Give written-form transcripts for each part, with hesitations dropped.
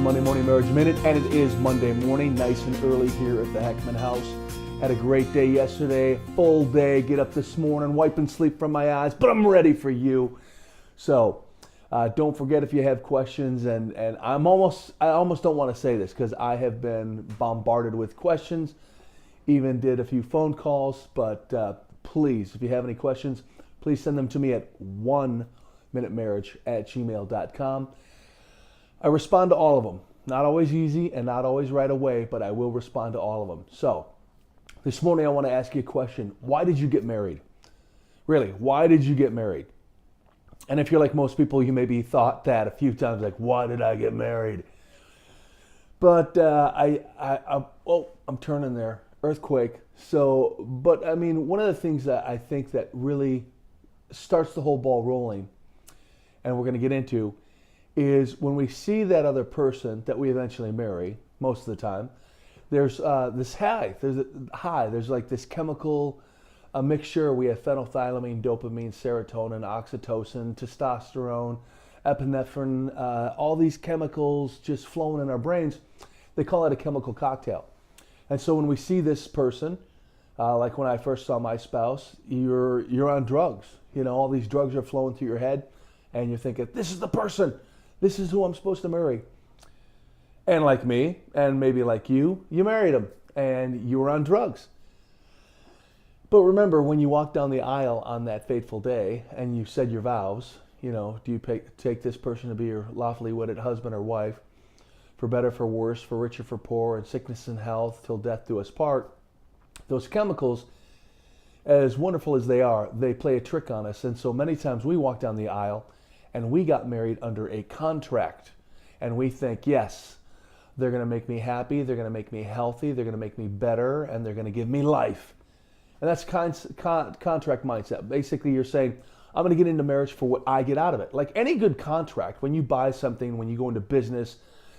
Monday Morning Marriage Minute, and it is Monday morning, nice and early here at the Heckman House. Had a great day yesterday, full day, get up this morning, wiping sleep from my eyes, but I'm ready for you. So don't forget if you have questions, and I almost don't want to say this because I have been bombarded with questions, even did a few phone calls, but please, if you have any questions, please send them to me at oneminutemarriage@gmail.com. I respond to all of them. Not always easy and not always right away, but I will respond to all of them. So, this morning I want to ask you a question. Why did you get married? Really, why did you get married? And if you're like most people, you maybe thought that a few times, like, why did I get married? But I'm turning there. Earthquake. So, but I mean, one of the things that I think that really starts the whole ball rolling, and we're going to get into, is when we see that other person that we eventually marry, most of the time, there's this high. There's like this chemical mixture. We have phenethylamine, dopamine, serotonin, oxytocin, testosterone, epinephrine, all these chemicals just flowing in our brains. They call it a chemical cocktail. And so when we see this person, like when I first saw my spouse, you're on drugs. You know, all these drugs are flowing through your head, and you're thinking, this is the person. This is who I'm supposed to marry. And like me, and maybe like you married him, and you were on drugs. But remember, when you walked down the aisle on that fateful day, and you said your vows, you know, do you take this person to be your lawfully wedded husband or wife, for better, for worse, for richer, for poor, in sickness and health, till death do us part? Those chemicals, as wonderful as they are, they play a trick on us. And so many times we walk down the aisle, and we got married under a contract, and we think, yes, they're going to make me happy, they're going to make me healthy, they're going to make me better, and they're going to give me life. And that's contract mindset. Basically, you're saying, I'm going to get into marriage for what I get out of it. Like any good contract, when you buy something, when you go into business,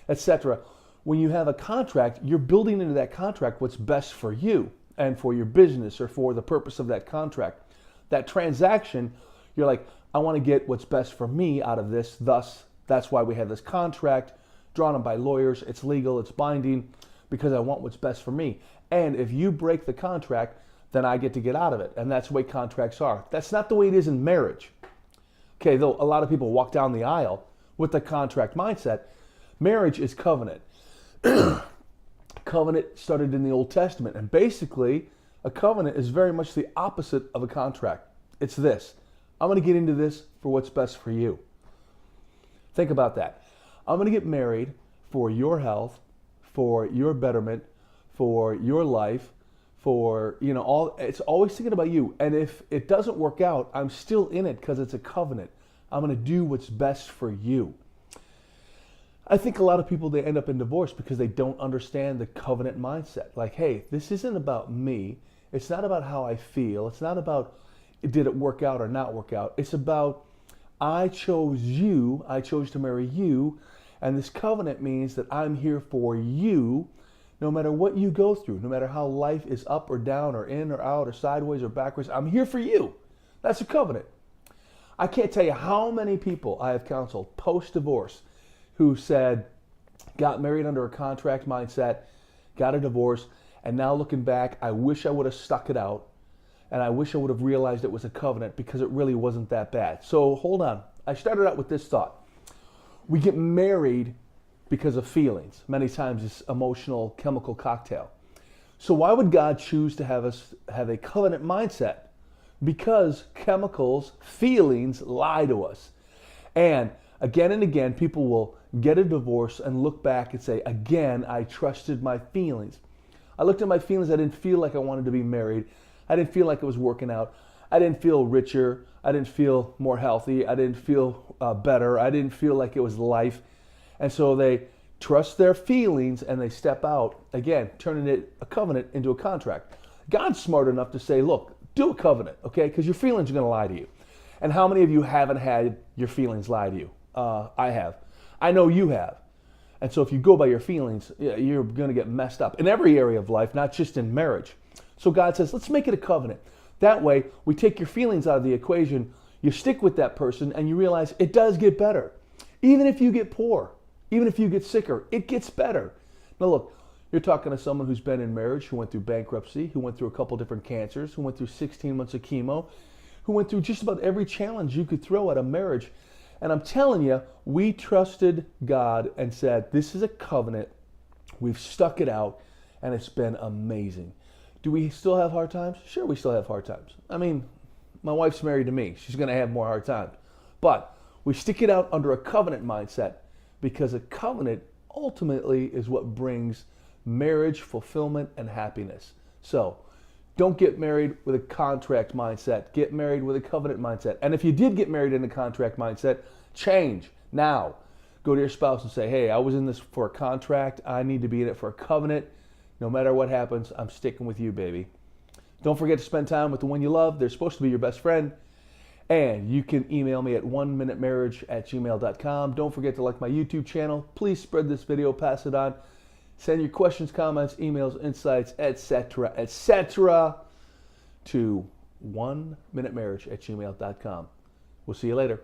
etc., when you have a contract, you're building into that contract what's best for you and for your business or for the purpose of that contract. That transaction, you're like, I want to get what's best for me out of this. Thus, that's why we have this contract drawn up by lawyers. It's legal, it's binding, because I want what's best for me. And if you break the contract, then I get to get out of it. And that's the way contracts are. That's not the way it is in marriage. Okay, though a lot of people walk down the aisle with the contract mindset. Marriage is covenant. Covenant started in the Old Testament. And basically, a covenant is very much the opposite of a contract. It's this. I'm going to get into this for what's best for you. Think about that. I'm going to get married for your health, for your betterment, for your life, for, you know, it's always thinking about you. And if it doesn't work out, I'm still in it because it's a covenant. I'm going to do what's best for you. I think a lot of people, they end up in divorce because they don't understand the covenant mindset. Like, hey, this isn't about me. It's not about how I feel. It's not about did it work out or not work out. It's about I chose you. I chose to marry you. And this covenant means that I'm here for you no matter what you go through, no matter how life is up or down or in or out or sideways or backwards. I'm here for you. That's a covenant. I can't tell you how many people I have counseled post-divorce who said, got married under a contract mindset, got a divorce, and now looking back, I wish I would have stuck it out. And I wish I would have realized it was a covenant because it really wasn't that bad. So hold on. I started out with this thought. We get married because of feelings. Many times it's emotional chemical cocktail. So why would God choose to have us have a covenant mindset? Because chemicals, feelings lie to us. And again, people will get a divorce and look back and say, again, I trusted my feelings. I looked at my feelings. I didn't feel like I wanted to be married. I didn't feel like it was working out. I didn't feel richer. I didn't feel more healthy. I didn't feel better. I didn't feel like it was life. And so they trust their feelings and they step out, again, turning a covenant into a contract. God's smart enough to say, look, do a covenant, okay? Because your feelings are going to lie to you. And how many of you haven't had your feelings lie to you? I have. I know you have. And so if you go by your feelings, you're going to get messed up in every area of life, not just in marriage. So God says, let's make it a covenant. That way, we take your feelings out of the equation, you stick with that person, and you realize it does get better. Even if you get poor, Even if you get sicker, it gets better. Now look, you're talking to someone who's been in marriage, who went through bankruptcy, who went through a couple different cancers, who went through 16 months of chemo, who went through just about every challenge you could throw at a marriage. And I'm telling you, we trusted God and said, this is a covenant. We've stuck it out, and it's been amazing. Do we still have hard times? Sure, we still have hard times. I mean, my wife's married to me. She's going to have more hard times. But we stick it out under a covenant mindset, because a covenant ultimately is what brings marriage fulfillment and happiness. So don't get married with a contract mindset. Get married with a covenant mindset. And if you did get married in a contract mindset, change now. Go to your spouse and say, hey, I was in this for a contract. I need to be in it for a covenant. No matter what happens, I'm sticking with you, baby. Don't forget to spend time with the one you love. They're supposed to be your best friend. And you can email me at oneminutemarriage@gmail.com. Don't forget to like my YouTube channel. Please spread this video, pass it on. Send your questions, comments, emails, insights, etc. to oneminutemarriage@gmail.com. We'll see you later.